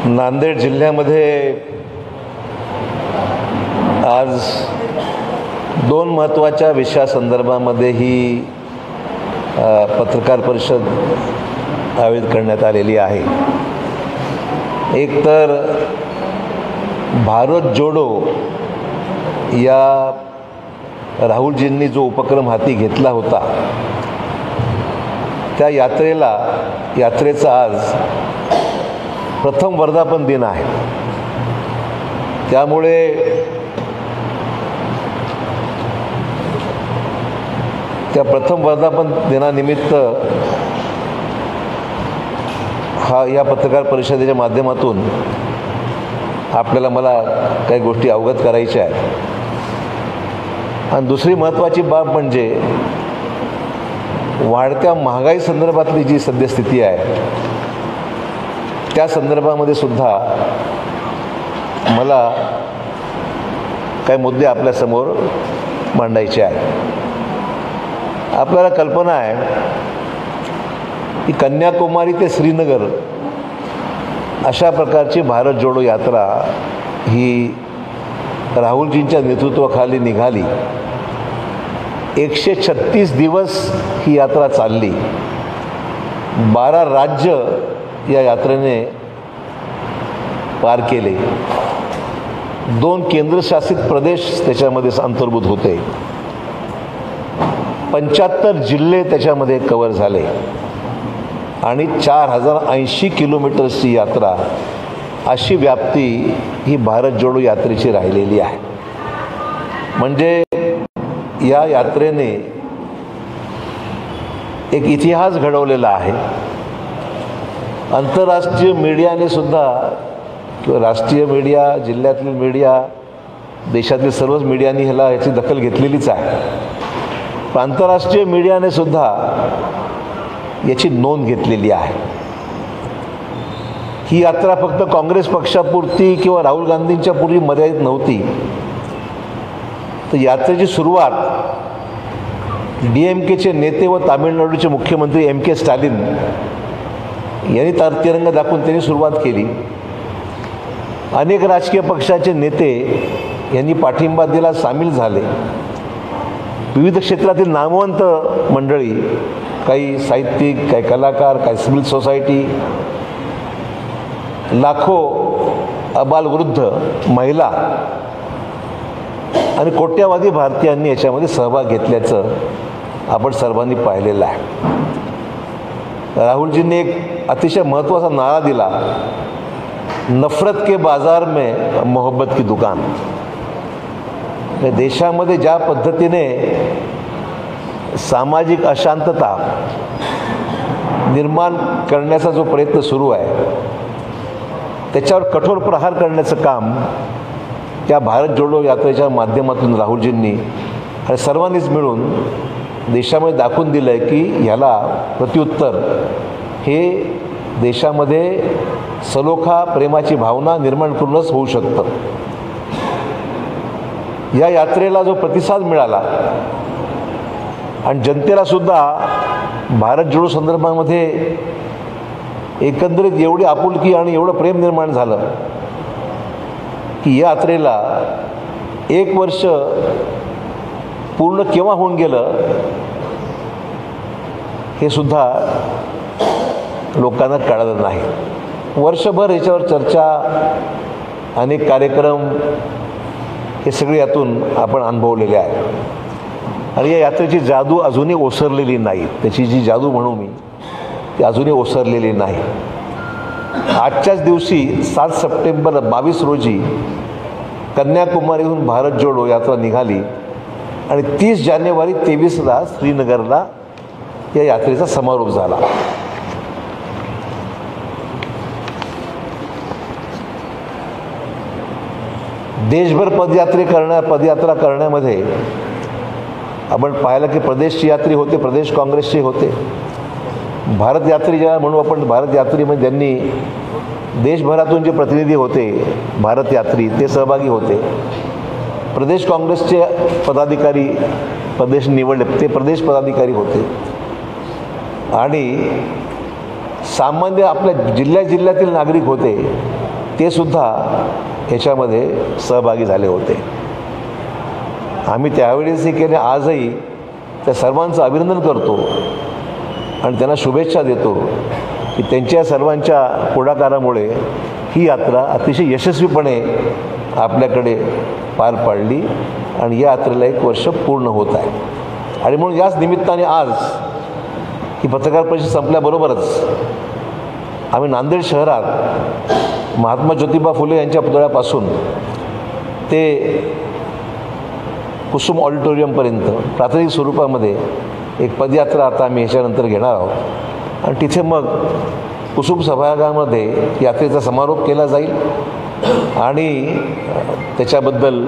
नांदेड जिल्ह्यामध्ये आज दोन महत्त्वाच्या विषयासंदर्भामध्ये ही पत्रकार परिषद आयोजित करण्यात आलेली आहे। एक तर भारत जोडो या राहुलजींनी जो उपक्रम हाती घेतला होता त्या यात्रेचा आज प्रथम वर्धापन दिन आहे। त्यामुळे त्या प्रथम वर्धापन दिनानिमित्त या पत्रकार परिषदेच्या माध्यमातून मला काही गोष्टी अवगत करायच्या आहेत। आणि दुसरी महत्त्वाची बाब म्हणजे वाढत्या महागाई संदर्भातली जी सद्यस्थिती आहे त्या संदर्भामध्ये सुद्धा मला काही मुद्दे आपल्यासमोर मांडायचे आहेत। आपल्याला कल्पना आहे की कन्याकुमारी ते श्रीनगर अशा प्रकारची भारत जोडो यात्रा ही राहुलजींच्या नेतृत्वाखाली निघाली। 136 दिवस ही यात्रा चालली। 12 राज्य या यात्रेने पार केले। 2 केंद्रशासित प्रदेश त्याच्यामध्ये अंतर्भूत होते। 75 जिल्हे त्याच्यामध्ये कव्हर झाले आणि 4080 किलोमीटर्सची यात्रा अशी व्याप्ती ही भारत जोडो यात्रेची राहिलेली आहे। म्हणजे या यात्रेने एक इतिहास घडवलेला आहे। आंतरराष्ट्रीय मीडियाने सुद्धा किंवा राष्ट्रीय मीडिया, जिल्ह्यातील मीडिया, देशातील सर्वच मीडियानी याची दखल घेतलेलीच आहे। पण आंतरराष्ट्रीय मीडियाने सुद्धा याची नोंद घेतलेली आहे। ही यात्रा फक्त काँग्रेस पक्षापुरती किंवा राहुल गांधींच्या पूर्वी मर्यादित नव्हती। तर यात्रेची सुरुवात DMKचे नेते व तामिळनाडूचे मुख्यमंत्री MK स्टॅलिन यांनी तिरंगा दाखवून त्यांनी सुरुवात केली। अनेक राजकीय पक्षाचे नेते यांनी पाठिंबा दिला, सामील झाले। विविध क्षेत्रातील नामवंत मंडळी, काही साहित्यिक, काही कलाकार, काही सिव्हिल सोसायटी, लाखो अबालवृद्ध, महिला आणि कोट्यावधी भारतीयांनी याच्यामध्ये सहभाग घेतल्याचं आपण सर्वांनी पाहिलेलं आहे। राहुलजींनी एक अतिशय महत्त्वाचा नारा दिला, नफरत के बाजार में मोहब्बत की दुकान। देशामध्ये ज्या पद्धतीने सामाजिक अशांतता निर्माण करण्याचा जो प्रयत्न सुरू आहे त्याच्यावर कठोर प्रहार करण्याचं काम त्या भारत जोडो यात्रेच्या माध्यमातून राहुलजींनी आणि सर्वांनीच मिळून देशामध्ये दाखवून दिलं आहे की ह्याला प्रत्युत्तर हे देशामध्ये सलोखा, प्रेमाची भावना निर्माण करूनच होऊ शकतं। या यात्रेला जो प्रतिसाद मिळाला आणि जनतेला सुद्धा भारत जोडो संदर्भामध्ये एकंदरीत एवढी आपुलकी आणि एवढं प्रेम निर्माण झालं की या यात्रेला 1 वर्ष पूर्ण केव्हा होऊन गेलं हे सुद्धा लोकांना कळलं नाही। वर्षभर याच्यावर चर्चा, अनेक कार्यक्रम हे सगळे यातून आपण अनुभवलेले आहेत। आणि या यात्रेची जादू अजूनही ओसरलेली नाही। त्याची जी जादू म्हणू मी ती अजूनही ओसरलेली नाही। आजच्याच दिवशी 7 सप्टेंबर 22 रोजी कन्याकुमारीहून भारत जोडो यात्रा निघाली आणि 30 जानेवारी 23ला श्रीनगरला या यात्रेचा समारोप झाला। देशभर पदयात्रा करण्यामध्ये आपण पाहिलं की प्रदेशची यात्री होते, प्रदेश काँग्रेसचे होते, भारत यात्री ज्याला म्हणू आपण, भारत यात्रीमध्ये ज्यांनी देशभरातून जे प्रतिनिधी होते भारत यात्री ते सहभागी होते। प्रदेश काँग्रेसचे पदाधिकारी प्रदेश निवडले ते प्रदेश पदाधिकारी होते आणि सामान्य आपल्या जिल्ह्यातील नागरिक होते ते सुद्धा ह्याच्यामध्ये सहभागी झाले होते. आम्ही त्यावेळेसही केले, आजही त्या सर्वांचं अभिनंदन करतो आणि त्यांना शुभेच्छा देतो की त्यांच्या सर्वांच्या पुढाकारामुळे ही यात्रा अतिशय यशस्वीपणे आपल्याकडे पार पाडली आणि या यात्रेला 1 वर्ष पूर्ण होत आहे. आणि म्हणून याच निमित्ताने आज ही पत्रकार परिषद संपल्याबरोबरच आम्ही नांदेड शहरात महात्मा ज्योतिबा फुले यांच्या पुतळ्यापासून ते कुसुम ऑडिटोरियमपर्यंत प्राथमिक स्वरूपामध्ये एक पदयात्रा आता आम्ही ह्याच्यानंतर घेणार आहोत आणि तिथे मग कुसुम सभागृहामध्ये यात्रेचा समारोप केला जाईल आणि त्याच्याबद्दल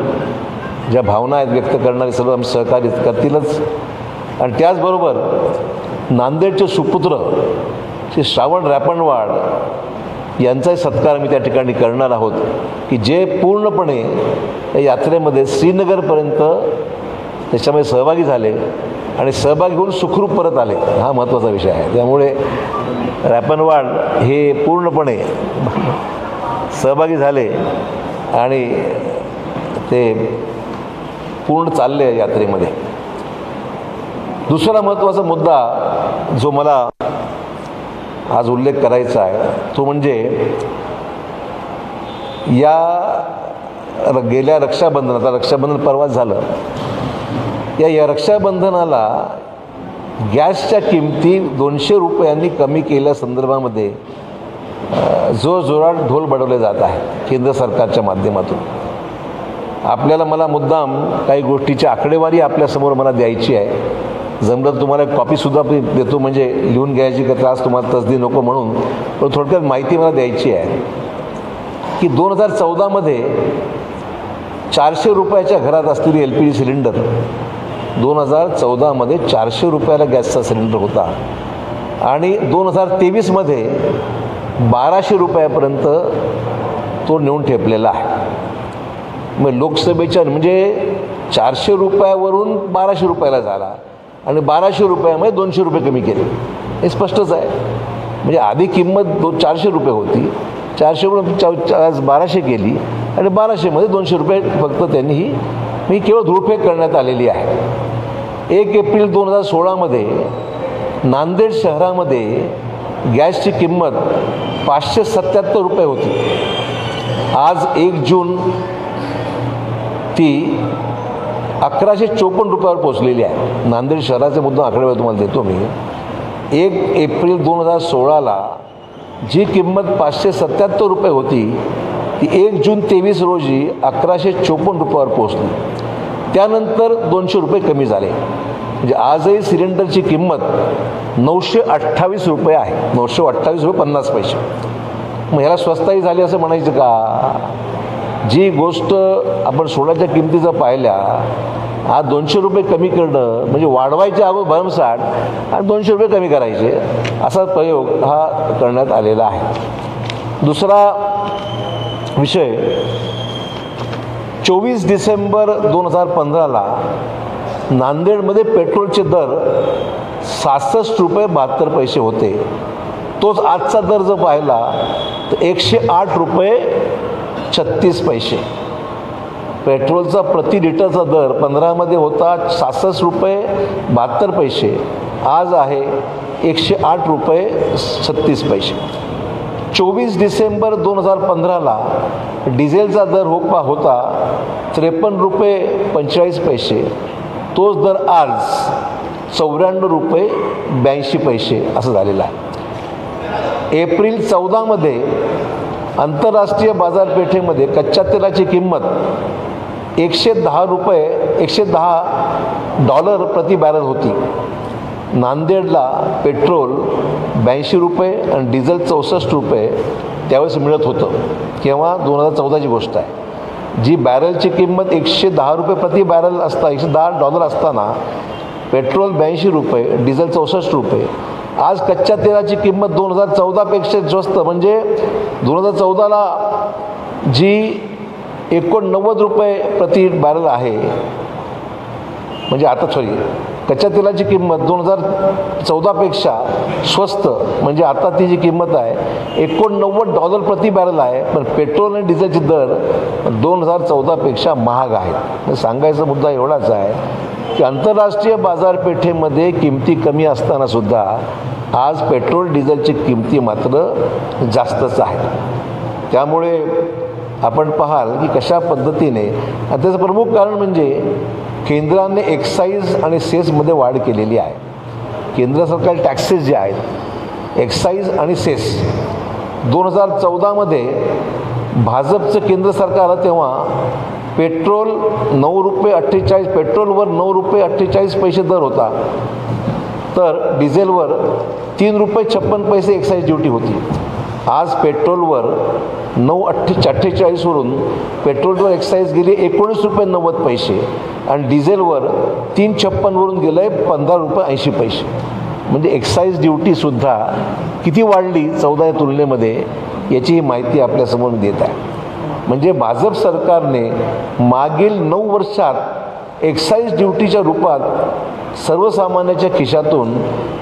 ज्या भावना आहेत व्यक्त करणारे सर्व आम्ही सहकार्य करतीलच. आणि त्याचबरोबर नांदेडचे सुपुत्र श्री श्रावण रॅपणवाड यांचाही सत्कार आम्ही त्या ठिकाणी करणार आहोत की जे पूर्णपणे या यात्रेमध्ये श्रीनगरपर्यंत त्याच्यामध्ये सहभागी झाले आणि सहभागी होऊन सुखरूप परत आले. हा महत्त्वाचा विषय आहे. त्यामुळे रॅपणवाड हे पूर्णपणे सहभागी झाले आणि ते पूर्ण चालले यात्रेमध्ये. दुसरा महत्त्वाचा मुद्दा जो मला आज उल्लेख करायचा आहे तो म्हणजे या गेल्या रक्षाबंधन, आता रक्षाबंधन परवाच झालं, या रक्षाबंधनाला गॅसच्या किमती 200 रुपयांनी कमी केल्या संदर्भामध्ये जो जोरात ढोल बडवले जात आहे केंद्र सरकारच्या माध्यमातून. आपल्याला मला मुद्दाम काही गोष्टीची आकडेवारी आपल्यासमोर मला द्यायची आहे. जमलं तुम्हाला एक कॉपीसुद्धा देतो, म्हणजे लिहून घ्यायची का त्रास तुम्हाला तसदी नको म्हणून, पण थोडक्यात माहिती मला द्यायची आहे की 2014मध्ये 400 रुपयाच्या घरात असलेली LPG सिलेंडर 2014मध्ये 400 रुपयाला गॅसचा सिलेंडर होता आणि 2023मध्ये 1200 रुपयापर्यंत तो नेऊन ठेपलेला आहे. मग लोकसभेच्या म्हणजे 400 रुपयावरून 1200 रुपयाला झाला आणि 1200 रुपयामध्ये 200 रुपये कमी केले. हे स्पष्टच आहे. म्हणजे आधी किंमत 400 रुपये होती, 400 आज 1200 केली आणि 1200मध्ये 200 रुपये फक्त त्यांनी ही केवळ धूळफेक करण्यात आलेली आहे. 1 एप्रिल 2016मध्ये नांदेड शहरामध्ये गॅसची किंमत 577 रुपये होती. आज 1 जून ती 1154 रुपयावर पोचलेली आहे. नांदेड शहराचे मुद्दा आकडेवारी तुम्हाला देतो मी. 1 एप्रिल 2016ला जी किंमत 577 रुपये होती ती 1 जून 23 रोजी 1154 रुपयावर पोचली. त्यानंतर 200 रुपये कमी झाले. म्हणजे आजही सिलेंडरची किंमत 928 रुपये आहे. 928 रुपये 50 पैसे. मग ह्याला स्वस्ताही झाली असं म्हणायचं का? जी गोष्ट आपण सोन्याच्या किमतीचं पाहिल्या, आज 200 रुपये कमी करणं म्हणजे वाढवायच्या अगोदर भरमसाठ आणि 200 रुपये कमी करायचे असा प्रयोग हा करण्यात आलेला आहे. दुसरा विषय, 24 डिसेंबर 2015ला नांदेडमध्ये पेट्रोलचे दर 66 रुपये 72 पैसे होते. तोच आजचा दर जर पाहिला तर 108 रुपये 36 पैसे. पेट्रोलचा प्रति लिटरचा दर 15मध्ये होता 66 रुपये 72 पैसे, आज आहे 108 रुपये 36 पैसे. 24 डिसेंबर 2015ला डिझेलचा दर होता 53 रुपये 45 पैसे. तोच दर आज 94 रुपये 82 पैसे असं झालेला आहे. एप्रिल 14मध्ये आंतरराष्ट्रीय बाजारपेठेमध्ये कच्च्या तेलाची किंमत $110 प्रति बॅरल होती. नांदेडला पेट्रोल 82 रुपये आणि डिझेल 64 रुपये त्यावेळेस मिळत होतं. केव्हा? 2014ची गोष्ट आहे. जी बॅरलची किंमत $110 प्रति बॅरल असता, $110 असताना पेट्रोल 82 रुपये, डिझेल 64 रुपये. आज कच्च्या तेलाची किंमत 2014पेक्षा स्वस्त, म्हणजे 2014ला जी 89 रुपये प्रति बॅरल आहे, म्हणजे आता कच्च्या तेलाची किंमत 2014पेक्षा स्वस्त, म्हणजे आता ती जी किंमत आहे $89 प्रति बॅरल आहे, पण पेट्रोल आणि डिझेलचे दर 2014पेक्षा महाग आहेत. सांगायचा मुद्दा एवढाच आहे की आंतरराष्ट्रीय बाजारपेठेमध्ये किमती कमी असताना सुद्धा आज पेट्रोल डिझेलची किमती मात्र जास्तच आहेत. त्यामुळे आपण पाहाल की कशा पद्धतीने, आणि त्याचं प्रमुख कारण म्हणजे केंद्राने एक्साईज आणि सेसमध्ये वाढ केलेली आहे. केंद्र सरकार टॅक्सेस जे आहेत, एक्साईज आणि सेस, 2014मध्ये भाजपचं केंद्र सरकार आलं तेव्हा पेट्रोल ₹9.48, पेट्रोलवर ₹9.48 दर होता, तर डिझेलवर ₹3.56 एक्साईज ड्युटी होती. आज पेट्रोलवर 9.48 वरून पेट्रोलवर एक्साईज गेली ₹19.90 आणि डिझेलवर 3.56 वरून गेलं आहे ₹15.80. म्हणजे एक्साईज ड्युटीसुद्धा किती वाढली 14 या तुलनेमध्ये, याची ही माहिती आपल्यासमोर देत आहे. म्हणजे भाजप सरकारने मागील 9 वर्षात एक्साईज ड्युटीच्या रूपात सर्वसामान्याच्या खिशातून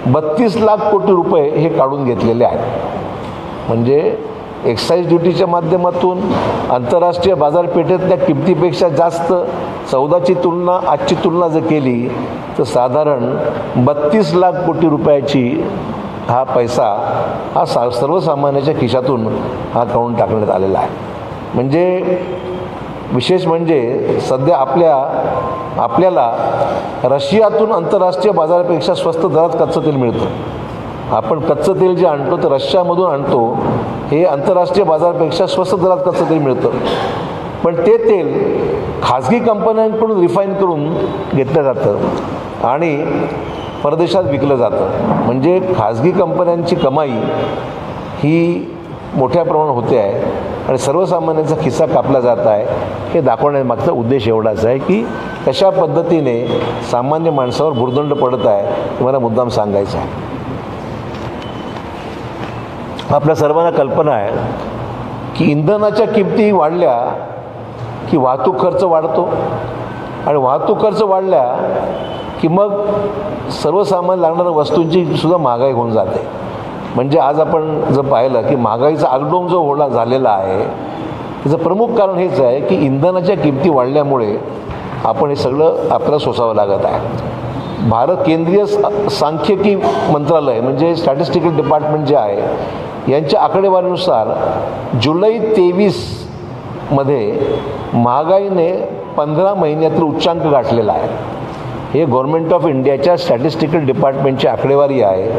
32 लाख कोटी रुपये हे काढून घेतलेले आहेत. म्हणजे एक्साईज ड्युटीच्या माध्यमातून आंतरराष्ट्रीय बाजारपेठेतल्या किमतीपेक्षा जास्त 14ची तुलना आजची तुलना जर केली तर साधारण 32 लाख कोटी रुपयाची हा पैसा हा सर्वसामान्याच्या खिशातून हा काढून टाकण्यात आलेला आहे. म्हणजे विशेष म्हणजे सध्या आपल्याला रशियातून आंतरराष्ट्रीय बाजारापेक्षा स्वस्त दरात कच्चं तेल मिळतं. आपण कच्चं तेल जे आणतो ते रशियामधून आणतो, हे आंतरराष्ट्रीय बाजारापेक्षा स्वस्त दरात कच्चं तेल मिळतं. पण ते तेल खाजगी कंपन्यांकडून रिफाईन करून घेतलं जातं आणि परदेशात विकलं जातं. म्हणजे खाजगी कंपन्यांची कमाई ही मोठ्या प्रमाणात होते आहे आणि सर्वसामान्यांचा खिस्सा कापला जात आहे. हे दाखवण्यामागचा उद्देश एवढाच आहे की कशा पद्धतीने सामान्य माणसावर भुर्दंड पडत आहे, हे मला मुद्दाम सांगायचं आहे. आपल्या सर्वांना कल्पना आहे की इंधनाच्या किमती वाढल्या की वाहतूक खर्च वाढतो आणि वाहतूक खर्च वाढल्या की मग सर्वसामान्य लागणाऱ्या वस्तूंची सुद्धा महागाई होऊन जाते. म्हणजे आज आपण जर पाहिलं की महागाईचा आगडोंब जो होणार झालेला आहे, त्याचं प्रमुख कारण हेच आहे की इंधनाच्या किमती वाढल्यामुळे आपण हे सगळं आपल्याला सोसावं लागत आहे. भारत केंद्रीय सांख्यिकी मंत्रालय म्हणजे स्टॅटिस्टिकल डिपार्टमेंट जे आहे, यांच्या आकडेवारीनुसार जुलै 23मध्ये महागाईने 15 महिन्यातील उच्चांक गाठलेला आहे. हे गव्हर्नमेंट ऑफ इंडियाच्या स्टॅटिस्टिकल डिपार्टमेंटची आकडेवारी आहे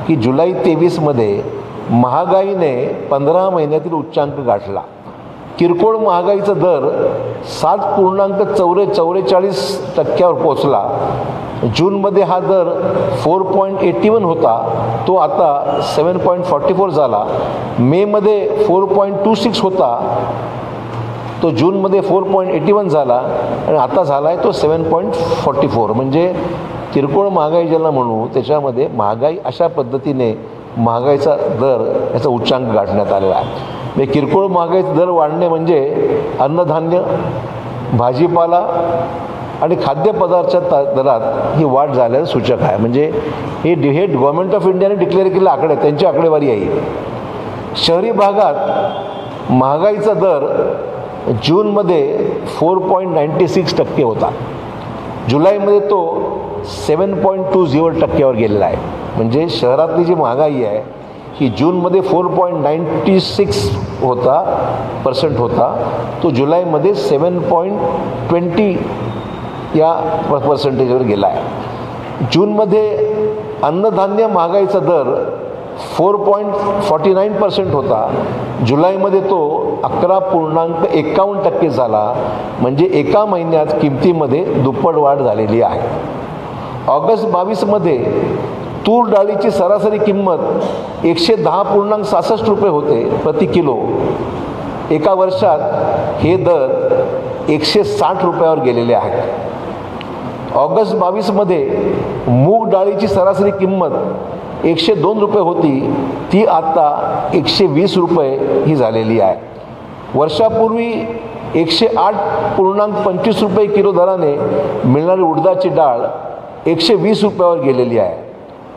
की जुलै 23मध्ये महागाईने 15 महिन्यातील उच्चांक गाठला. किरकोळ महागाईचा दर 7.44% पोचला. जूनमध्ये हा दर 4.81 होता, तो आता 7.44 झाला. मेमध्ये 4.26 होता, तो जूनमध्ये 4.81 झाला आणि आता झाला आहे तो 7.44. म्हणजे किरकोळ महागाई ज्याला म्हणू त्याच्यामध्ये महागाई अशा पद्धतीने महागाईचा दर याचा उच्चांक गाठण्यात आलेला आहे. म्हणजे किरकोळ महागाईचा दर वाढणे म्हणजे अन्नधान्य, भाजीपाला आणि खाद्यपदार्थाच्या दरात ही वाढ झाल्याचं सूचक आहे. म्हणजे हे गव्हर्नमेंट ऑफ इंडियाने डिक्लेअर केलेले आकडे, त्यांची आकडेवारी आहे. शहरी भागात महागाईचा दर जूनमध्ये 4.96% होता. जुलैमध्ये तो 7.20% गेलेला आहे. म्हणजे शहरातली जी महागाई आहे ही जूनमध्ये 4.96% होता, तो जुलैमध्ये 7.20 या पर्सेंटेजवर गेला आहे. जूनमध्ये अन्नधान्य महागाईचा दर 4.49% होता, जुलैमध्ये तो 11.51% झाला. म्हणजे एका महिन्यात किमतीमध्ये दुप्पट वाढ झालेली आहे. ऑगस्ट 22मध्ये तूर डाळीची सरासरी किंमत 110.66 रुपये होते प्रति किलो. एका वर्षात हे दर 160 रुपयावर गेलेले आहेत. ऑगस्ट 22मध्ये मूग डाळीची सरासरी किंमत 102 रुपये होती, ती आता 120 रुपये ही झालेली आहे. वर्षापूर्वी 108.25 रुपये किलो दराने मिळणारी उडदाची डाळ 120 रुपयावर गेलेली आहे.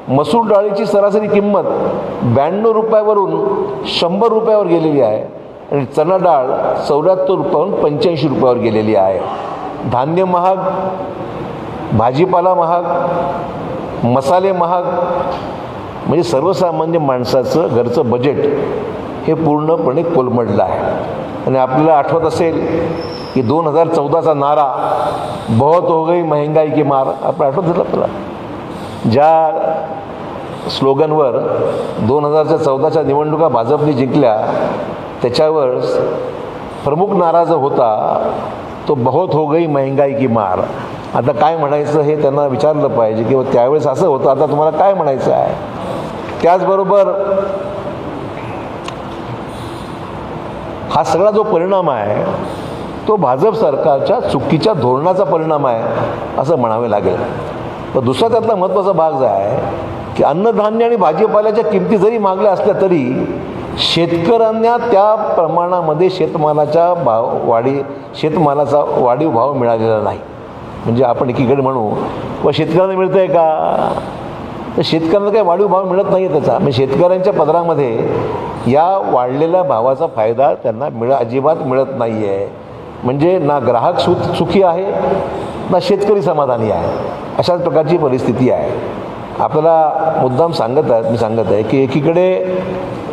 मसूर डाळीची सरासरी किंमत 92 रुपयावरून 100 रुपयावर गेलेली आहे आणि चणा डाळ 74 रुपयावरून 85 रुपयावर गेलेली आहे. धान्य महाग, भाजीपाला महाग, मसाले महाग, म्हणजे सर्वसामान्य माणसाचं घरचं बजेट हे पूर्णपणे कोलमडलं आहे. आणि आपल्याला आठवत असेल की 2014चा नारा बहुत हो गई महंगाई की मार, आपण आठवत असेल आपल्याला, ज्या स्लोगनवर 2014च्या निवडणुका भाजपने जिंकल्या त्याच्यावर प्रमुख नारा जो होता तो बहुत हो गई महंगाई की मार. आता काय म्हणायचं हे त्यांना विचारलं पाहिजे किंवा त्यावेळेस असं होतं, आता तुम्हाला काय म्हणायचं आहे. त्याचबरोबर हा सगळा जो परिणाम आहे तो भाजप सरकारच्या चुकीच्या धोरणाचा परिणाम आहे असं म्हणावे लागेल. पण दुसरा त्यातला महत्त्वाचा भाग जो आहे की अन्नधान्य आणि भाजीपाल्याच्या किमती जरी मागल्या असल्या तरी शेतकऱ्यांना त्या प्रमाणामध्ये शेतमालाचा वाढीव भाव मिळालेला नाही. म्हणजे आपण एकीकडे म्हणू व शेतकऱ्यांना मिळतं आहे का, तर शेतकऱ्यांना काही वाढीव भाव मिळत नाही आहे त्याचा. म्हणजे शेतकऱ्यांच्या पदरामध्ये या वाढलेल्या भावाचा फायदा त्यांना अजिबात मिळत नाही आहे. म्हणजे ना ग्राहक सुखी आहे ना शेतकरी समाधानी आहे, अशाच प्रकारची परिस्थिती आहे. आपल्याला मुद्दाम मी सांगत आहे की एकीकडे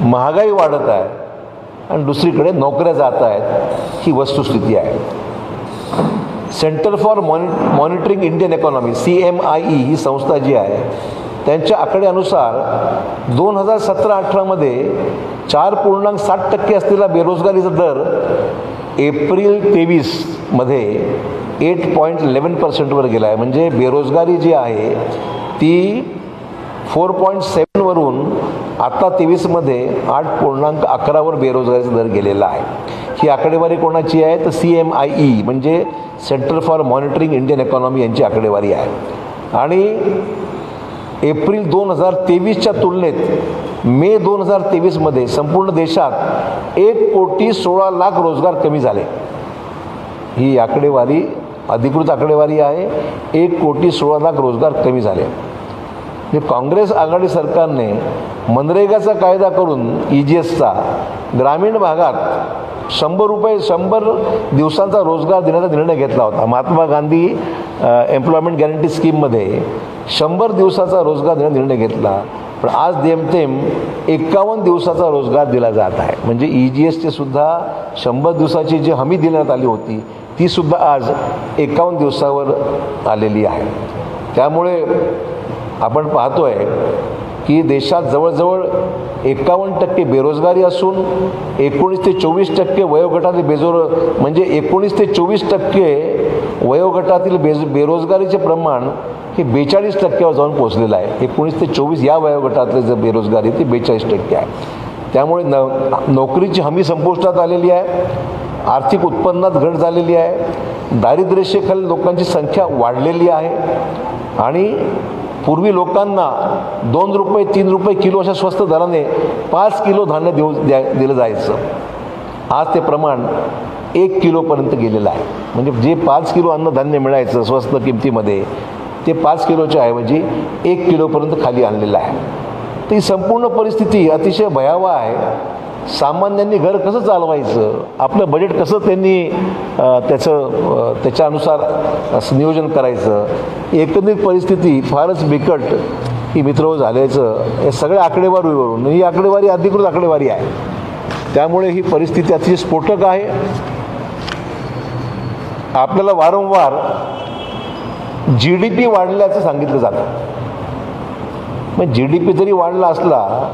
महागाई वाढत आहे आणि दुसरीकडे नोकऱ्या जात आहेत, ही वस्तुस्थिती आहे. Centre for monitoring Indian economy CMIE ही संस्था जी आहे त्यांच्या आकड्यानुसार 2017-18मध्ये 4.7% असलेला बेरोजगारीचा दर एप्रिल 23मध्ये 8.11%वर गेला आहे. म्हणजे बेरोजगारी जी आहे ती 4.7 वरून आता 23मध्ये 8.11वर बेरोजगारीचा दर गेलेला आहे. ही आकडेवारी कोणाची आहे तर CMIE म्हणजे centre for monitoring Indian economy यांची आकडेवारी आहे. आणि एप्रिल 2023च्या तुलनेत मे 2023मध्ये संपूर्ण देशात 1,16,00,000 रोजगार कमी झाले. ही आकडेवारी अधिकृत आकडेवारी आहे. 1,16,00,000 रोजगार कमी झाले. काँग्रेस आघाडी सरकारने मनरेगाचा कायदा करून EGSचा ग्रामीण भागात 100 दिवसांचा रोजगार देण्याचा निर्णय घेतला होता. महात्मा गांधी एम्प्लॉयमेंट गॅरंटी स्कीममध्ये 100 दिवसाचा रोजगार देण्याचा निर्णय घेतला, पण आज जेमतेम 51 दिवसाचा रोजगार दिला जात आहे. म्हणजे EGSचे सुद्धा 100 दिवसाची जी हमी देण्यात आली होती ती सुद्धा आज 51 दिवसावर आलेली आहे. त्यामुळे आपण पाहतोय की देशात जवळजवळ 51% बेरोजगारी असून 19 ते 24% वयोगटातील म्हणजे 19 ते 24% वयोगटातील बेरोजगारीचे प्रमाण हे 42%वर जाऊन पोहोचलेलं आहे. 19 ते 24 या वयोगटातले जे बेरोजगारी ती 42% आहे. त्यामुळे नोकरीची हमी संपुष्टात आलेली आहे. आर्थिक उत्पन्नात घट झालेली आहे. दारिद्र्यरेषेखालील लोकांची संख्या वाढलेली आहे. आणि पूर्वी लोकांना 2 रुपये 3 रुपये किलो अशा स्वस्त दराने 5 किलो धान्य दिलं जायचं. आज ते प्रमाण 1 किलोपर्यंत गेलेलं आहे. म्हणजे जे 5 किलो अन्नधान्य मिळायचं स्वस्त किमतीमध्ये ते 5 किलोच्या ऐवजी 1 किलोपर्यंत खाली आणलेलं आहे. तर ही संपूर्ण परिस्थिती अतिशय भयावह आहे. सामान्यांनी घर कसं चालवायचं, आपलं बजेट कसं त्यांनी त्याच्यानुसार नियोजन करायचं, एकंदरीत परिस्थिती फारच बिकट ही मित्र झाल्याचं हे सगळ्या आकडेवारीवरून, ही आकडेवारी अधिकृत आकडेवारी आहे. त्यामुळे ही परिस्थिती अतिशय स्फोटक आहे. आपल्याला वारंवार GDP वाढल्याचं सांगितलं जातं. मग GDP जरी वाढला असला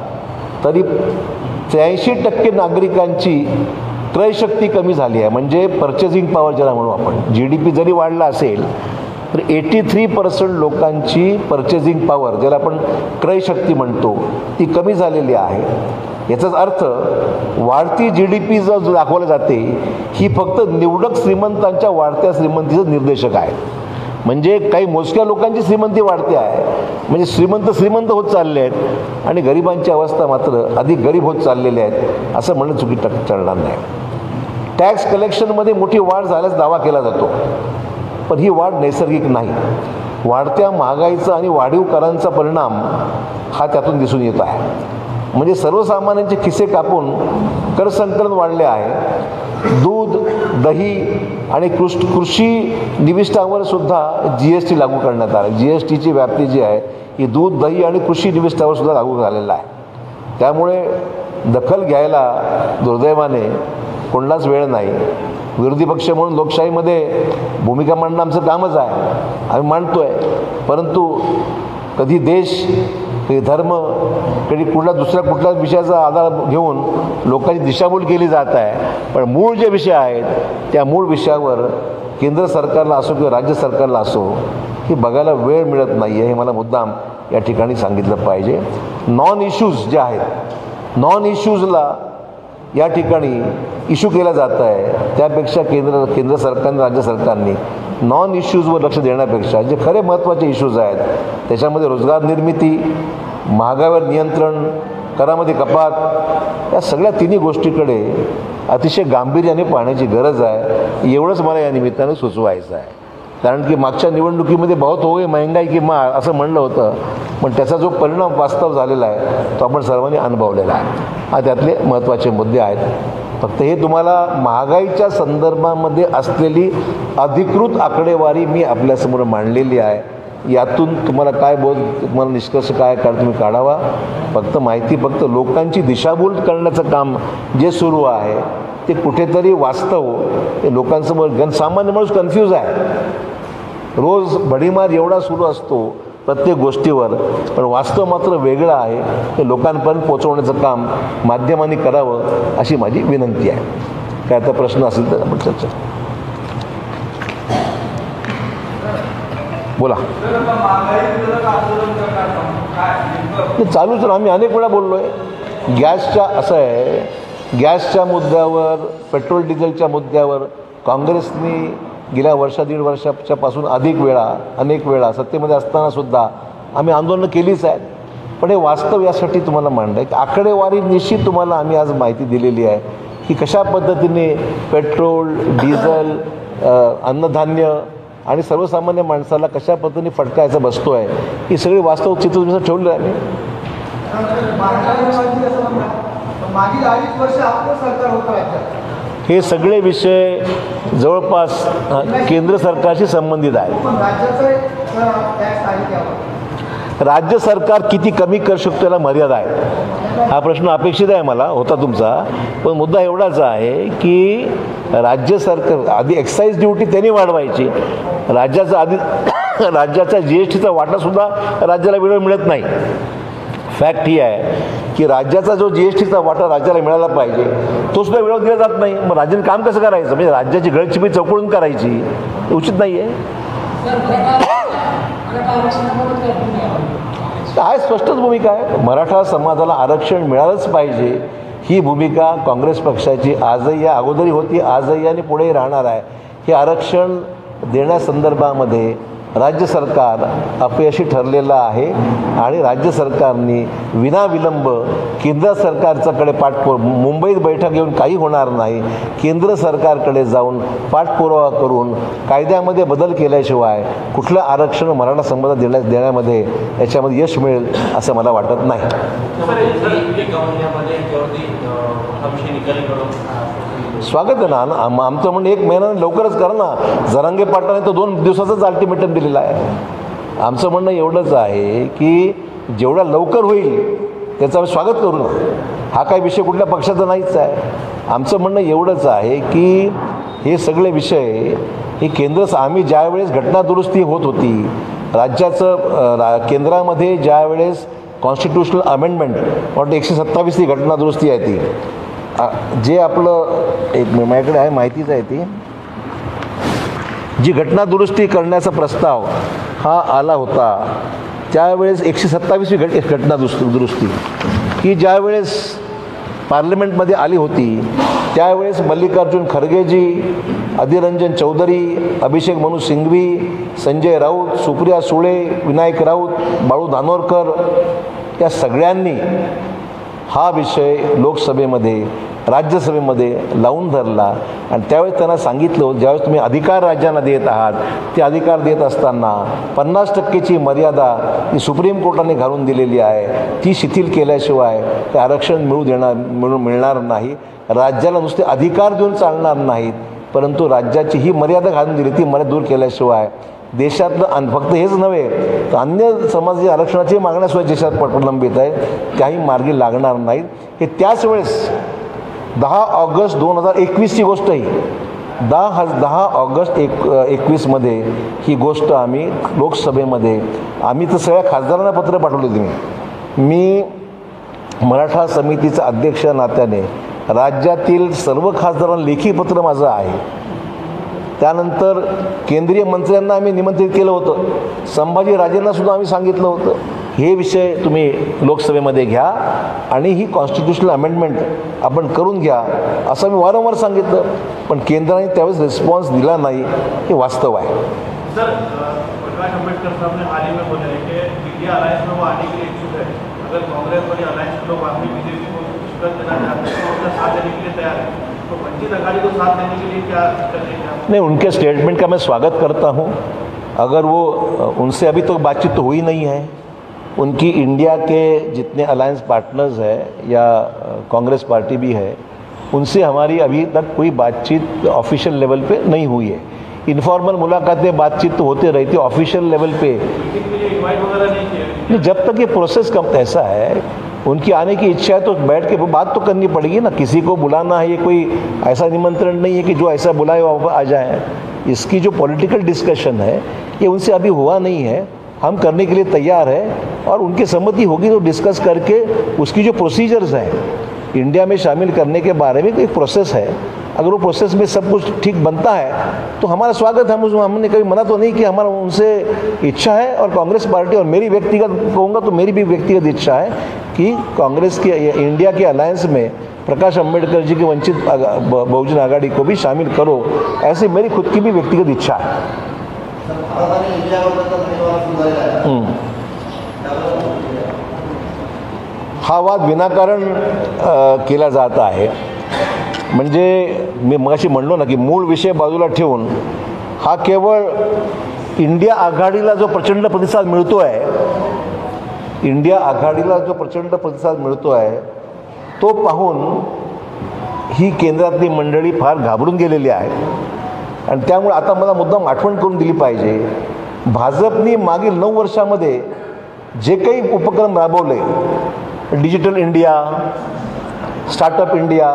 तरी 83% नागरिकांची क्रयशक्ती कमी झाली आहे. म्हणजे पर्चेसिंग पॉवर ज्याला म्हणू आपण. GDP जरी वाढला असेल तर 83% लोकांची पर्चेसिंग पॉवर ज्याला आपण क्रयशक्ती म्हणतो ती कमी झालेली आहे. याचाच अर्थ वाढती GDP जो दाखवली जाते ही फक्त निवडक श्रीमंतांच्या वाढत्या श्रीमंतीचं निर्देशक आहे. म्हणजे काही मोजक्या लोकांची श्रीमंती वाढते आहे. म्हणजे श्रीमंत होत चालले आहेत आणि गरिबांची अवस्था मात्र अधिक गरीब होत चाललेले आहेत असं म्हणणं चुकीचं ठरणार नाही. टॅक्स कलेक्शनमध्ये मोठी वाढ झाल्यास दावा केला जातो, पण ही वाढ नैसर्गिक नाही. वाढत्या महागाईचा आणि वाढीव करांचा परिणाम हा त्यातून दिसून येत आहे. म्हणजे सर्वसामान्यांचे खिसे कापून कर संकलन वाढले आहे. दूध, दही आणि कृषी निविष्ठांवर सुद्धा GST लागू करण्यात आला. GSTची व्याप्ती जी आहे ही दूध, दही आणि कृषी निविष्ठावर सुद्धा लागू झालेला आहे. त्यामुळे दखल घ्यायला दुर्दैवाने कोणालाच वेळ नाही. विरोधी पक्ष म्हणून लोकशाहीमध्ये भूमिका मांडणं आमचं कामच आहे, आम्ही मांडतो आहे. परंतु कधी देश, कधी धर्म, कधी कुठल्या विषयाचा आधार घेऊन लोकांची दिशाभूल केली जात आहे. पण मूळ जे विषय आहेत त्या मूळ विषयावर केंद्र सरकारला असो किंवा राज्य सरकारला असो ही बघायला वेळ मिळत नाही आहे, हे मला मुद्दाम या ठिकाणी सांगितलं पाहिजे. नॉन इश्यूज जे आहेत, नॉन इश्यूजला या ठिकाणी इश्यू केला जात आहे, त्यापेक्षा केंद्र सरकारने, राज्य सरकारने नॉन इश्यूजवर लक्ष देण्यापेक्षा जे खरे महत्त्वाचे इश्यूज आहेत त्याच्यामध्ये रोजगार निर्मिती, महागाईवर नियंत्रण, करामध्ये कपात, या सगळ्या तिन्ही गोष्टीकडे अतिशय गांभीर्याने पाहण्याची गरज आहे. एवढंच मला या निमित्ताने सुचवायचं आहे. कारण की मागच्या निवडणुकीमध्ये बहुत हो गई महंगाई की मार असं म्हणलं होतं, पण त्याचा जो परिणाम वास्तव झालेला आहे तो आपण सर्वांनी अनुभवलेला आहे. हा त्यातले महत्त्वाचे मुद्दे आहेत. फक्त हे तुम्हाला महागाईच्या संदर्भामध्ये असलेली अधिकृत आकडेवारी मी आपल्यासमोर मांडलेली आहे. यातून तुम्हाला काय तुम्हाला निष्कर्ष काय तुम्ही काढावा. फक्त माहिती, फक्त लोकांची दिशाभूल करण्याचं काम जे सुरू आहे ते कुठेतरी वास्तव हे लोकांसमोर, जनसामान्य माणूस कन्फ्यूज आहे. रोज भडीमार एवढा सुरू असतो प्रत्येक गोष्टीवर, पण वास्तव मात्र वेगळं आहे. हे लोकांपर्यंत पोहोचवण्याचं काम माध्यमांनी करावं अशी माझी विनंती आहे. काय आता प्रश्न असेल तर आपण चर्चा बोला. चालूच ना, आम्ही अनेक वेळा बोललो आहे. गॅसच्या असं आहे, गॅसच्या मुद्द्यावर, पेट्रोल डिझेलच्या मुद्द्यावर काँग्रेसने गेल्या दीड वर्षाच्या पासून अनेक वेळा सत्तेमध्ये असतानासुद्धा आम्ही आंदोलनं केलीच आहेत. पण हे वास्तव यासाठी तुम्हाला मांडलं आहे. आकडेवारी निश्चित तुम्हाला आम्ही आज माहिती दिलेली आहे की कशा पद्धतीने पेट्रोल, डिझेल, अन्नधान्य आणि सर्वसामान्य माणसाला कशा पद्धतीने फटकायचा बसतो आहे, ही सगळी वास्तव चित्र तुम्ही ठेवलं आहे. मागील 2.5 वर्ष आपलं सरकार होतं राज्यात. हे सगळे विषय जवळपास केंद्र सरकारशी संबंधित आहेत. राज्य सरकार किती कमी करू शकतो याला मर्यादा आहे. हा प्रश्न अपेक्षित आहे मला, होता तुमचा. पण मुद्दा एवढाच आहे की राज्य सरकार आधी एक्साईज ड्युटी त्यांनी वाढवायची. राज्याचा GSTचा वाटासुद्धा राज्याला वेळ मिळत नाही. फॅक्ट ही आहे की राज्याचा जो GSTचा वाटा राज्याला मिळाला पाहिजे तो सुद्धा वेळेवर दिला जात नाही. मग राज्याने काम कसं करायचं? म्हणजे राज्याची गळचिपी चौकडून करायची उचित नाही आहे. काय स्पष्टच भूमिका आहे. मराठा समाजाला आरक्षण मिळालंच पाहिजे ही भूमिका काँग्रेस पक्षाची आजही, या अगोदरही होती, आजही आणि पुढेही राहणार आहे. हे आरक्षण देण्यासंदर्भामध्ये राज्य सरकार अपयशी ठरलेलं आहे आणि राज्य सरकारने विनाविलंब केंद्र सरकारच्याकडे मुंबईत बैठक घेऊन काही होणार नाही. केंद्र सरकारकडे जाऊन पाठपुरावा करून कायद्यामध्ये बदल केल्याशिवाय कुठलं आरक्षण मराठा समाजाला देण्यामध्ये याच्यामध्ये यश मिळेल असं मला वाटत नाही. स्वागत आहे ना. आमचं म्हणणं 1 महिना लवकरच करा ना. जरांगे पाटलाने तर 2 दिवसाचाच अल्टिमेटम दिलेला आहे. आमचं म्हणणं एवढंच आहे की जेवढा लवकर होईल त्याचं स्वागत करू ना. हा काही विषय कुठल्या पक्षाचा नाहीच आहे. आमचं म्हणणं एवढंच आहे की हे सगळे विषय हे आम्ही ज्यावेळेस घटनादुरुस्ती होत होती राज्याचं, केंद्रामध्ये ज्यावेळेस कॉन्स्टिट्यूशनल अमेंडमेंट वाटतं 127वी घटनादुरुस्ती आहे ती, जे आपलं एक माझ्याकडे आहे माहितीच आहे ती, जी घटनादुरुस्ती करण्याचा प्रस्ताव हा आला होता त्यावेळेस 127वी घटनादुरुस्ती ही ज्यावेळेस पार्लमेंटमध्ये आली होती त्यावेळेस मल्लिकार्जुन खरगेजी, अधीररंजन चौधरी, अभिषेक मनू सिंघवी, संजय राऊत, सुप्रिया सुळे, विनायक राऊत, बाळू धानोरकर या सगळ्यांनी हा विषय लोकसभेमध्ये राज्यसभेमध्ये लावून धरला आणि त्यावेळेस त्यांना सांगितलं, ज्यावेळेस तुम्ही अधिकार राज्यांना देत आहात, ते अधिकार देत असताना 50%ची मर्यादा ही सुप्रीम कोर्टाने घालून दिलेली आहे, ती शिथिल केल्याशिवाय ते आरक्षण मिळणार नाही. राज्याला नुसते अधिकार देऊन चालणार नाहीत, परंतु राज्याची ही मर्यादा घालून दिली, ती मर्यादा दूर केल्याशिवाय देशातलं फक्त हेच नव्हे तर अन्य समाजाची आरक्षणाची मागण्याशिवाय देशात प्रलंबित आहेत, त्याही मार्गी लागणार नाहीत. हे त्याच वेळेस 10 ऑगस्ट 2021ची गोष्ट ही 10 ऑगस्ट 2021मध्ये ही गोष्ट आम्ही लोकसभेमध्ये आम्ही तर सगळ्या खासदारांना पत्र पाठवले होते. मी मराठा समितीचा अध्यक्ष नात्याने राज्यातील सर्व खासदारांना लेखी पत्र माझं आहे. त्यानंतर केंद्रीय मंत्र्यांना आम्ही निमंत्रित केलं होतं, संभाजीराजेंना सुद्धा आम्ही सांगितलं होतं, हे विषय तुम्ही लोकसभेमध्ये घ्या आणि ही कॉन्स्टिट्युशनल अमेंडमेंट आपण करून घ्या असं मी वारंवार सांगितलं, पण केंद्राने त्यावेळेस रिस्पॉन्स दिला नाही, हे वास्तव आहे. सर, प्रकाश आंबेडकर साहब ने हाल ही में बोला है कि इंडिया अलायंस में वो आने के लिए इच्छुक है. अगर कांग्रेस वाली अलायंस के लोग आदमी बीजेपी को शिकस्त देना चाहते हैं तो उनका साथ देने के लिए तैयार है. तो वंचित अघाड़ी को साथ देने के लिए क्या करेंगे? नहीं, उनके स्टेटमेंट का मैं स्वागत करता हूँ. अगर वो उनसे अभी तो बातचीत तो हुई नहीं है. उनकी इंडिया के जितने अलायंस पार्टनर्स हैं या कांग्रेस पार्टी भी है, उनसे हमारी अभी तक कोई बातचीत ऑफिशियल लेवल पे नहीं हुई है. इनफॉर्मल मुलाकातें बातचीत तो होते रहती है, ऑफिशियल लेवल पे नहीं. जब तक ये प्रोसेस कब ऐसा है, उनकी आने की इच्छा है तो बैठ के बात तो करनी पड़ेगी ना. किसी को बुलाना है, ये कोई ऐसा निमंत्रण नहीं है कि जो ऐसा बुलाए वो आ जाए. इसकी जो पॉलिटिकल डिस्कशन है ये उनसे अभी हुआ नहीं है. हम करने के लिए तैयार है और उनकी सहमति होगी तो डिस्कस करके उसकी जो प्रोसीजर्स हैं इंडिया में शामिल करने के बारे में, एक प्रोसेस है. अगर वो प्रोसेस में सब कुछ ठीक बनता है तो हमारा स्वागत है. हमने कभी मना तो नहीं कि हमारा उनसे इच्छा है. और कांग्रेस पार्टी और मेरी व्यक्तिगत कहूँगा तो मेरी भी व्यक्तिगत इच्छा है कि कांग्रेस के इंडिया के अलायंस में प्रकाश आंबेडकर जी की वंचित बहुजन आघाड़ी को भी शामिल करो, ऐसी मेरी खुद की भी व्यक्तिगत इच्छा है. हा वाद विनाकारण केला जात आहे. म्हणजे मी मगाशी म्हणलो ना की मूळ विषय बाजूला ठेवून हा केवळ इंडिया आघाडीला जो प्रचंड प्रतिसाद मिळतो आहे, इंडिया आघाडीला जो प्रचंड प्रतिसाद मिळतो आहे तो पाहून ही केंद्रातली मंडळी फार घाबरून गेलेली आहे. आणि त्यामुळे आता मला मुद्दाम आठवण करून दिली पाहिजे, भाजपनी मागील 9 वर्षामध्ये जे काही उपक्रम राबवले, digital India, startup India,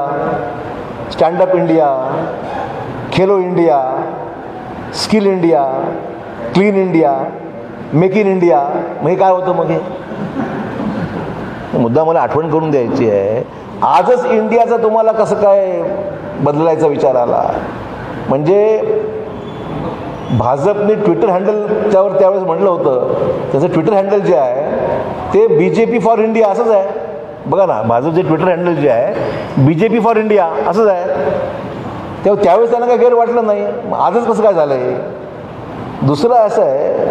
stand up India, Khelo India, skill India, clean India, make in India, मग हे काय होतं? मग हे मुद्दा मला आठवण करून द्यायची आहे. आजच इंडियाचा तुम्हाला कसं काय बदलायचा विचार आला? म्हणजे भाजपने ट्विटर हँडल त्यावेळेस म्हटलं होतं, त्याचं ट्विटर हँडल जे आहे ते BJP फॉर इंडिया असंच आहे. बघा ना, भाजपचे ट्विटर हँडल जे आहे BJP फॉर इंडिया असंच आहे. तेव्हा त्यावेळेस त्यांना काही गैर वाटलं नाही. आजच कसं काय झालं आहे? दुसरं असं आहे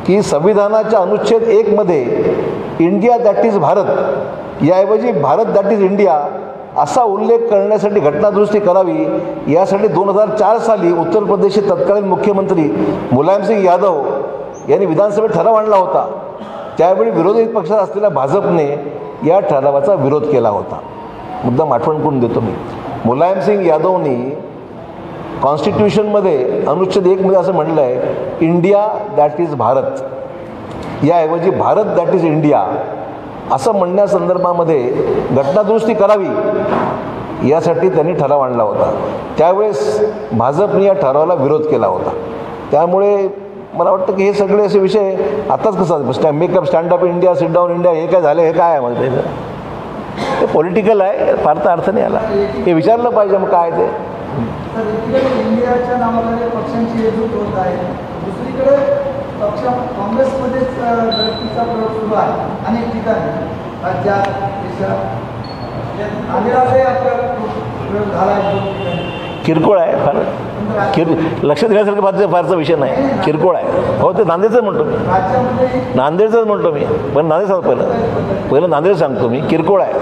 की संविधानाच्या अनुच्छेद 1 मध्ये इंडिया दॅट इज भारत याऐवजी भारत दॅट इज इंडिया असा उल्लेख करण्यासाठी घटनादुरुस्ती करावी, यासाठी 2004 साली उत्तर प्रदेशचे तत्कालीन मुख्यमंत्री मुलायमसिंग यादव यांनी विधानसभेत ठराव आणला होता. त्यावेळी विरोधी पक्षात असलेल्या भाजपने या ठरावाचा विरोध केला होता. मुद्दाम आठवण करून देतो मी. मुलायमसिंग यादवनी कॉन्स्टिट्यूशनमध्ये अनुच्छेद 1 मध्ये असं म्हटलं आहे, इंडिया दॅट इज भारत याऐवजी भारत दॅट इज इंडिया असं म्हणण्यासंदर्भामध्ये घटनादुरुस्ती करावी यासाठी त्यांनी ठराव आणला होता. त्यावेळेस भाजपने या ठरावाला विरोध केला होता. त्यामुळे मला वाटतं की हे सगळे असे विषय आताच कसं makeup, stand up India, sit down India, हे काय झालं, हे काय आहे म्हणजे ते पॉलिटिकल आहे, फार तर अर्थ नाही आला. हे विचारलं पाहिजे मग काय ते. इंडियाच्या नावाने पक्षांची एकजूट होत आहे, दुसरीकडे पक्ष काँग्रेसमध्येच गळतीचा प्रयोग सुरू आहे अनेक ठिकाणी राज्यात, देशात. नांदेडलाही आपला प्रयोग झाला आहे. किरकोळ आहे, फार लक्ष देण्यासारखं फारचा विषय नाही, किरकोळ आहे. हो, ते नांदेडचं म्हणतो मी, नांदेडचंच म्हणतो मी. पण नांदेड सांगतो, पहिलं नांदेड सांगतो मी. किरकोळ आहे,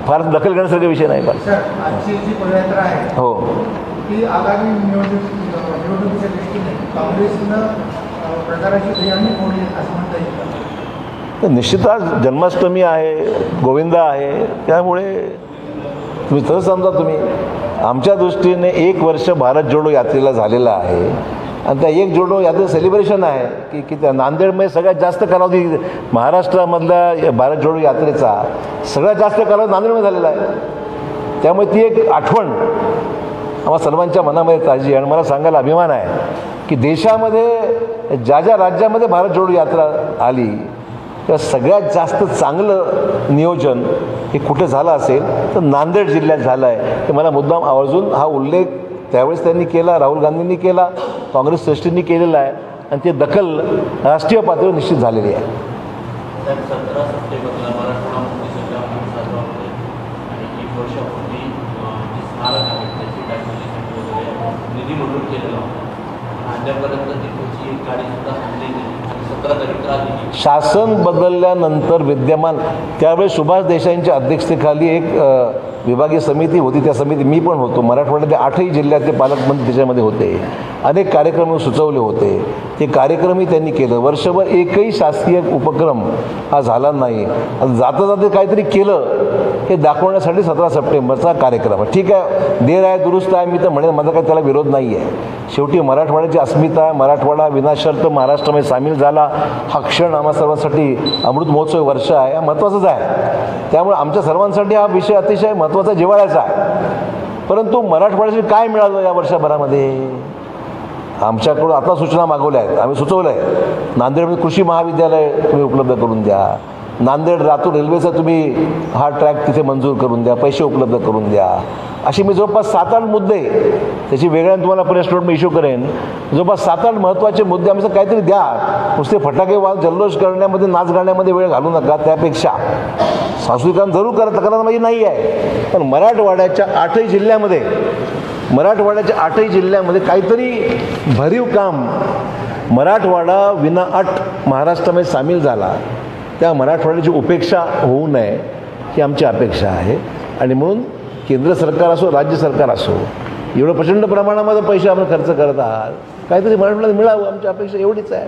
फार दखल घेण्यासारखा विषय नाही फार. सर, आजची जी पदयात्रा आहे हो, ती आगामी निवडणुकीच्या दृष्टीने काँग्रेसनं प्रचाराची बियाणी फोडली असं म्हणता येईल का? तर निश्चितच जन्माष्टमी आहे, गोविंदा आहे, त्यामुळे तुम्ही तसं समजा तुम्ही आमच्या दृष्टीने 1 वर्ष भारत जोडो यात्रेला झालेलं आहे आणि त्या 1 जोडो यात्रेचं सेलिब्रेशन आहे की त्या नांदेडमध्ये सगळ्यात जास्त कालावधी महाराष्ट्रामधल्या भारत जोडो यात्रेचा सगळ्यात जास्त कालावधी नांदेडमध्ये झालेला आहे. त्यामुळे ती एक आठवण आम्हा सर्वांच्या मनामध्ये ताजी आहे आणि मला सांगायला अभिमान आहे की देशामध्ये ज्या ज्या राज्यामध्ये भारत जोडो यात्रा आली त्या सगळ्यात जास्त चांगलं नियोजन हे कुठे झालं असेल तर नांदेड जिल्ह्यात झालं आहे. ते मला मुद्दाम आवर्जून हा उल्लेख त्यावेळेस त्यांनी केला, राहुल गांधींनी केला, काँग्रेस श्रेष्ठींनी केलेला आहे आणि ते दखल राष्ट्रीय पातळीवर निश्चित झालेली आहे. 17 सप्टेंबरला मराठवाडा मुक्ती संग्राम साजरा होते आणि 1 वर्षापूर्वी जे स्मारक आहे त्याची डायग्नोसिस वगैरे निधी मंजूर केलेला होता. अद्यापर्यंत तिथची एक गाडीसुद्धा हल्ली गेली आणि 17 तारीख आली. शासन बदलल्यानंतर विद्यमान त्यावेळेस सुभाष देसाईंच्या अध्यक्षतेखाली एक विभागीय समिती होती. त्या समिती मी पण होतो. मराठवाड्यातल्या 8ही जिल्ह्यातले पालकमंत्री त्याच्यामध्ये होते. अनेक कार्यक्रम सुचवले होते. ते कार्यक्रमही त्यांनी केलं. वर्षभर एकही शासकीय उपक्रम हा झाला नाही. जाता जाता काहीतरी केलं हे दाखवण्यासाठी 17 सप्टेंबरचा कार्यक्रम आहे. ठीक आहे, देर आहे दुरुस्त आहे, मी तर म्हणेन, माझा काही त्याला विरोध नाही आहे. शेवटी मराठवाड्याची अस्मिता, मराठवाडा विनाशर्त महाराष्ट्रामध्ये सामील झाला हा क्षण आम्हा सर्वांसाठी अमृत महोत्सव वर्ष आहे, हा महत्त्वाचाच आहे. त्यामुळे आमच्या सर्वांसाठी हा विषय अतिशय महत्त्वाचा जिव्हाळ्याचा आहे. परंतु मराठवाड्यासाठी काय मिळालं या वर्षभरामध्ये? आमच्याकडून आता सूचना मागवल्या आहेत, आम्ही सुचवलं आहे. नांदेडमध्ये कृषी महाविद्यालय तुम्ही उपलब्ध करून द्या. नांदेड लातूर रेल्वेचा तुम्ही हा ट्रॅक तिथे मंजूर करून द्या, पैसे उपलब्ध करून द्या. अशी मी जवळपास 7-8 मुद्दे, त्याची वेगळ्याने तुम्हाला प्रेस नोट मी इश्यू करेन, जवळपास 7-8 महत्त्वाचे मुद्दे आमचं काहीतरी द्या. नुसते फटाके वाज जल्लोष करण्यामध्ये, नाच गाण्यामध्ये वेळ घालू नका. त्यापेक्षा सांस्कृतिक जरूर करा, तक्रार माझी नाही आहे, पण मराठवाड्याच्या 8ही जिल्ह्यामध्ये काहीतरी भरीव काम मराठवाडा विनाअट महाराष्ट्रामध्ये सामील झाला. त्या मराठवाड्याची उपेक्षा होऊ नये ही आमची अपेक्षा आहे. आणि म्हणून केंद्र सरकार असो, राज्य सरकार असो, एवढं प्रचंड प्रमाणामध्ये पैसे आपण खर्च करत आहात, काहीतरी मराठवाड्यात मिळावं, आमची अपेक्षा एवढीच आहे.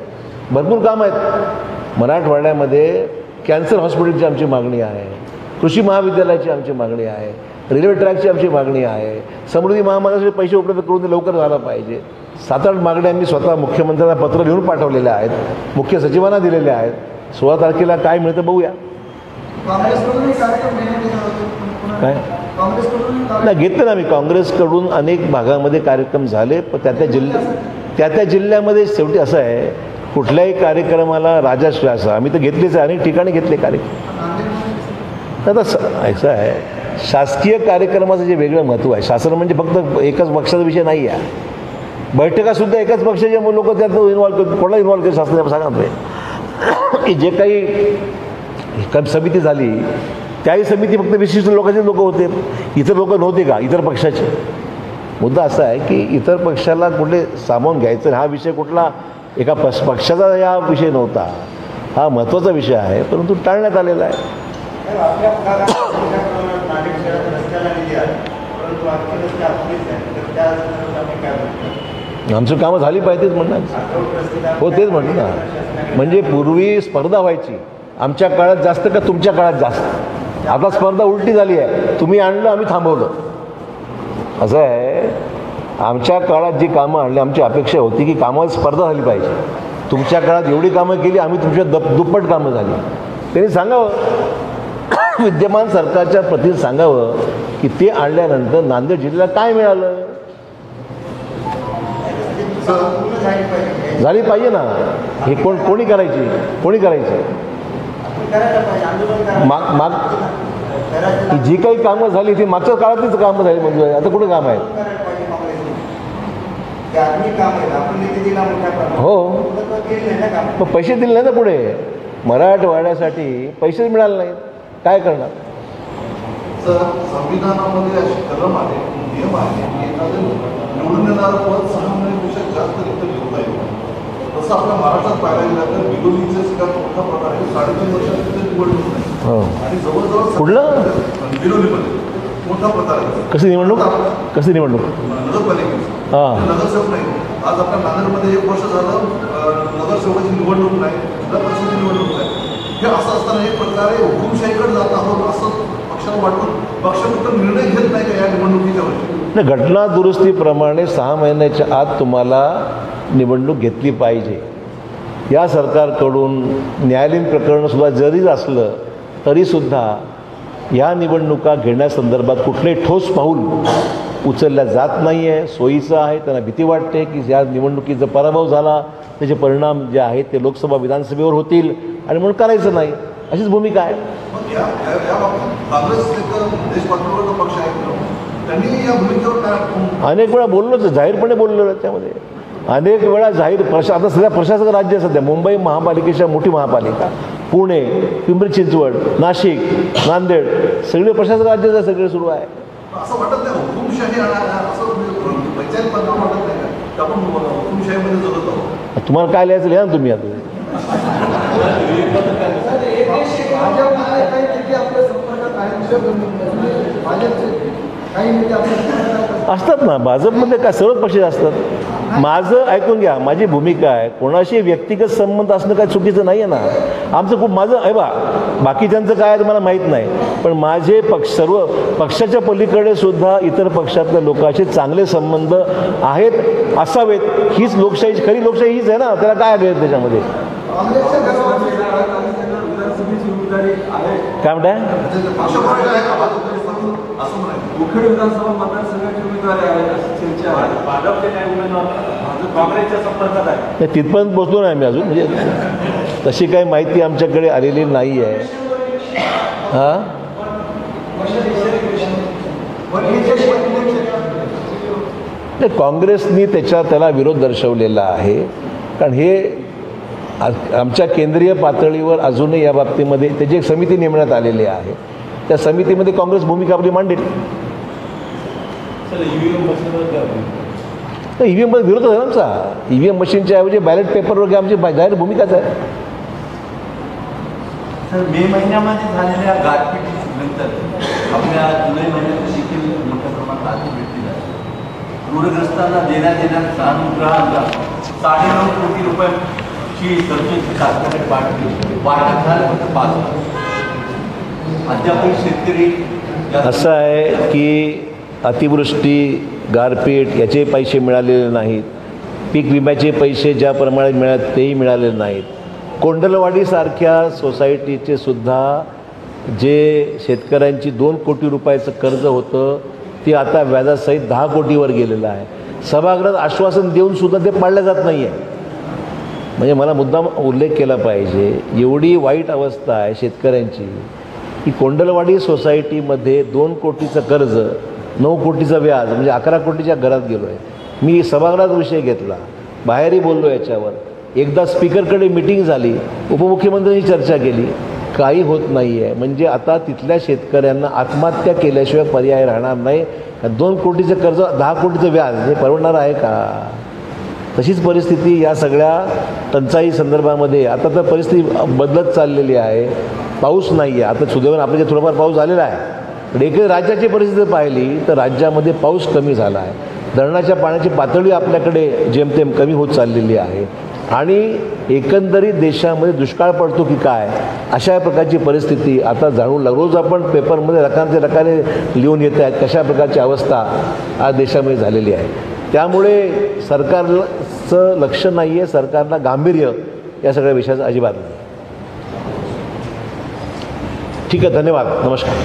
भरपूर काम आहेत मराठवाड्यामध्ये. कॅन्सर हॉस्पिटलची आमची मागणी आहे, कृषी महाविद्यालयाची आमची मागणी आहे, रेल्वे ट्रॅकची आमची मागणी आहे, समृद्धी महामार्गासाठी पैसे उपलब्ध करून ते लवकर झालं पाहिजे. 7-8 मागण्या मी स्वतः मुख्यमंत्र्यांना पत्र लिहून पाठवलेल्या आहेत, मुख्य सचिवांना दिलेल्या आहेत. 16 तारखेला काय मिळतं बघूया. काँग्रेसकडूनही कार्यक्रम घेण्यात येणार होते. काय काँग्रेसकडून नाही घेतलं ना मी. काँग्रेसकडून अनेक भागामध्ये कार्यक्रम झाले, पण त्या जिल्ह्यामध्ये शेवटी असं आहे, कुठल्याही कार्यक्रमाला राजाश्वास आम्ही तर घेतलेच आहे, अनेक ठिकाणी घेतले कार्यक्रम. आता असं आहे, शासकीय कार्यक्रमाचं जे वेगळं महत्त्व आहे. शासन म्हणजे फक्त एकच पक्षाचा विषय नाही आहे. बैठकासुद्धा एकाच पक्षाचे लोक त्यात इन्व्हॉल्व करतात. कोणाला इन्व्हॉल्व केलं शासनाने सांगा की जे काही समिती झाली त्याही समिती फक्त विशिष्ट लोकांचे लोक होते, इतर लोक नव्हते का इतर पक्षाचे? मुद्दा असा आहे की इतर पक्षाला कुठले सामावून घ्यायचं हा विषय कुठला एका पक्षाचा हा विषय नव्हता. हा महत्त्वाचा विषय आहे, परंतु टाळण्यात आलेला आहे. आपल्या भागात नागरिक शहरात रस्त्याला निधी आहे, परंतु आजचे रस्ते अपुरेच आहेत. तर त्या संदर्भात आपण काय म्हणतो? आमचं कामं झाली पाहिजेत म्हणणार. हो तेच म्हणतो ना. म्हणजे पूर्वी स्पर्धा व्हायची, आमच्या काळात जास्त का तुमच्या काळात जास्त. आता स्पर्धा उलटी झाली आहे. तुम्ही आणलं, आम्ही थांबवलं. असं आहे, आमच्या काळात जी कामं आणली, आमची अपेक्षा होती की कामावर स्पर्धा झाली पाहिजे. तुमच्या काळात एवढी कामं केली, आम्ही तुमच्या दुप्पट कामं झाली. त्यांनी सांगावं, विद्यमान सरकारच्या प्रती सांगावं की ते आणल्यानंतर नांदेड जिल्ह्याला काय मिळालं. झाली पाहिजे ना. हे कोणी करायची माग जी काही कामं झाली ती मागच्या काळातलीच कामं झाली. म्हणजे आता कुठं काम आहे? हो, मग पैसे दिले नाही ना पुढे. मराठवाड्यासाठी पैसेच मिळाले नाहीत, काय करणार? संविधानामध्ये अशी कलम आहे, नियम आहे की एखादं निवडून येणारं पद 6 महिन्यापेक्षा जास्त रिक्त घेता येईल. तसं आपल्या महाराष्ट्रात पाहायला गेलं तर बिलोलीचे सगळ्यात मोठा प्रकार आहे, 3.5 वर्षात तिथे निवडणूक नाही. हो. आणि जवळजवळ कुठलं? बिलोलीमध्ये मोठा प्रकार आहे. कशी निवडणूक? कशी निवडणूक? नगरपालिकेची हां. नगरसेवक नाही. आज आपल्या नांदेडमध्ये 1 वर्ष झालं नगरसेवकाची निवडणूक नाही, जिल्हा परिषदेची निवडणूक नाही. हे असं असताना एक प्रकारे हुकुमशाहीकडे जात आहोत असं पक्षाला वाटून पक्ष फक्त निर्णय घेत नाही का या निवडणुकीच्या वर्षी? नाही, घटना दुरुस्तीप्रमाणे 6 महिन्याच्या आत तुम्हाला निवडणूक घेतली पाहिजे. या सरकारकडून न्यायालयीन प्रकरणंसुद्धा जरी असलं तरीसुद्धा या निवडणुका घेण्यासंदर्भात कुठलेही ठोस पाऊल उचलल्या जात नाही आहे. सोयीचं आहे, त्यांना भीती वाटते की या निवडणुकीचा पराभव झाला त्याचे परिणाम जे आहेत ते लोकसभा विधानसभेवर होतील आणि म्हणून करायचं नाही, अशीच भूमिका आहे. मग या बाबतीत काँग्रेस एक देश पातळीवरचा पक्ष आहे, त्यांनी या भूमिकेवर काय अनेक वेळा बोललोच, जाहीरपणे बोललो त्याच्यामध्ये. अनेक वेळा जाहीर आता सध्या प्रशासक राज्य आहे. सध्या मुंबई महापालिकेच्या मोठी महापालिका, पुणे, पिंपरी चिंचवड, नाशिक, नांदेड सगळे प्रशासक राज्याचं आहे, सगळे सुरू आहे. असं वाटत नाही हुकुमशाही असं वैचारिक बांधकाम वाटत नाही का आपण हुकुमशाहीमध्ये जगत आहोत? तुम्हाला काय लिहायचं लिहा ना तुम्ही आता. असतात ना भाजपमध्ये काय सर्वच पक्ष असतात. माझं ऐकून घ्या, माझी भूमिका आहे कोणाशी व्यक्तिगत संबंध असणं काय चुकीचं नाही आहे ना. आमचं खूप माझं आहे बाकीच्यांचं काय आहे मला माहीत नाही, पण माझे सर्व पक्षाच्या पलीकडे सुद्धा इतर पक्षातल्या लोकांशी चांगले संबंध आहेत, असावेत. हीच लोकशाही, खरी लोकशाही हीच आहे ना. त्याला काय आहे त्याच्यामध्ये? काय म्हणताय? मुखेड विधानसभा मतदारसंघाची उमेदवारी आहे अशी चर्चा आहे. भाजपचे काही उमेदवार काँग्रेसच्या संपर्कात आहे. तिथपर्यंत पोचलो नाही आम्ही अजून, म्हणजे तशी काही माहिती आमच्याकडे आलेली नाही आहे. हां, नाही, काँग्रेसनी त्याला विरोध दर्शवलेला आहे. कारण हे आमच्या केंद्रीय पातळीवर अजूनही या बाबतीमध्ये त्याची एक समिती नेमण्यात आलेली आहे. त्या समितीमध्ये काँग्रेस भूमिका आपली मांडेल. EVM मध्ये विरोध आहे आमचा. EVM मशीनच्या ऐवजी बॅलेट पेपरवर आमची जाहीर भूमिकाच आहे. तर मे महिन्यामध्ये झालेल्या गारपिटीनंतर आपल्या जुलै महिन्यात देखील मोठ्या प्रमाणात आर्थिक भेटी झाली. पूरग्रस्तांना देण्यात येणाऱ्या अनुग्रहांना 9.5 कोटी रुपयाची तरतूद शासनाने वाटप झालं फक्त 5. अद्यापही शेतकरी असं आहे की अतिवृष्टी, गारपीट याचे पैसे मिळालेले नाहीत. पीक विम्याचे पैसे ज्या प्रमाणात मिळाले तेही मिळालेले नाहीत. कोंडलवाडीसारख्या सोसायटीचे सुद्धा जे शेतकऱ्यांची 2 कोटी रुपयाचं कर्ज होतं ते आता व्याजासहित 10 कोटीवर गेलेलं आहे. सभागृहात आश्वासन देऊन सुद्धा ते पाळलं जात नाही आहे. म्हणजे मला मुद्दाम उल्लेख केला पाहिजे, एवढी वाईट अवस्था आहे शेतकऱ्यांची की कोंडलवाडी सोसायटीमध्ये 2 कोटीचं कर्ज, 9 कोटीचं व्याज, म्हणजे 11 कोटीच्या घरात गेलो आहे. मी सभागृहात विषय घेतला, बाहेरही बोललो याच्यावर. एकदा स्पीकरकडे मिटिंग झाली, उपमुख्यमंत्र्यांनी चर्चा केली, काही होत नाही आहे. म्हणजे आता तिथल्या शेतकऱ्यांना आत्महत्या केल्याशिवाय पर्याय राहणार नाही. 2 कोटीचं कर्ज, 10 कोटीचं व्याज हे परवडणार आहे का? तशीच परिस्थिती या सगळ्या टंचाई संदर्भामध्ये. आता तर परिस्थिती बदलत चाललेली आहे. पाऊस नाही आहे. आता सुदैवाने आपल्या जे थोडाफार पाऊस झालेला आहे, पण एकही राज्याची परिस्थिती पाहिली तर राज्यामध्ये पाऊस कमी झाला आहे. धरणाच्या पाण्याची पातळी आपल्याकडे जेमतेम कमी होत चाललेली आहे आणि एकंदरीत देशामध्ये दुष्काळ पडतो की काय अशा प्रकारची परिस्थिती आता जाणून रोज आपण पेपरमध्ये रकाने लिहून येत आहेत कशा प्रकारची अवस्था आज देशामध्ये झालेली आहे. त्यामुळे सरकारचं लक्ष नाही आहे, सरकारला गांभीर्य या सगळ्या विषयाचं अजिबात नाही. ठीक आहे, धन्यवाद, नमस्कार.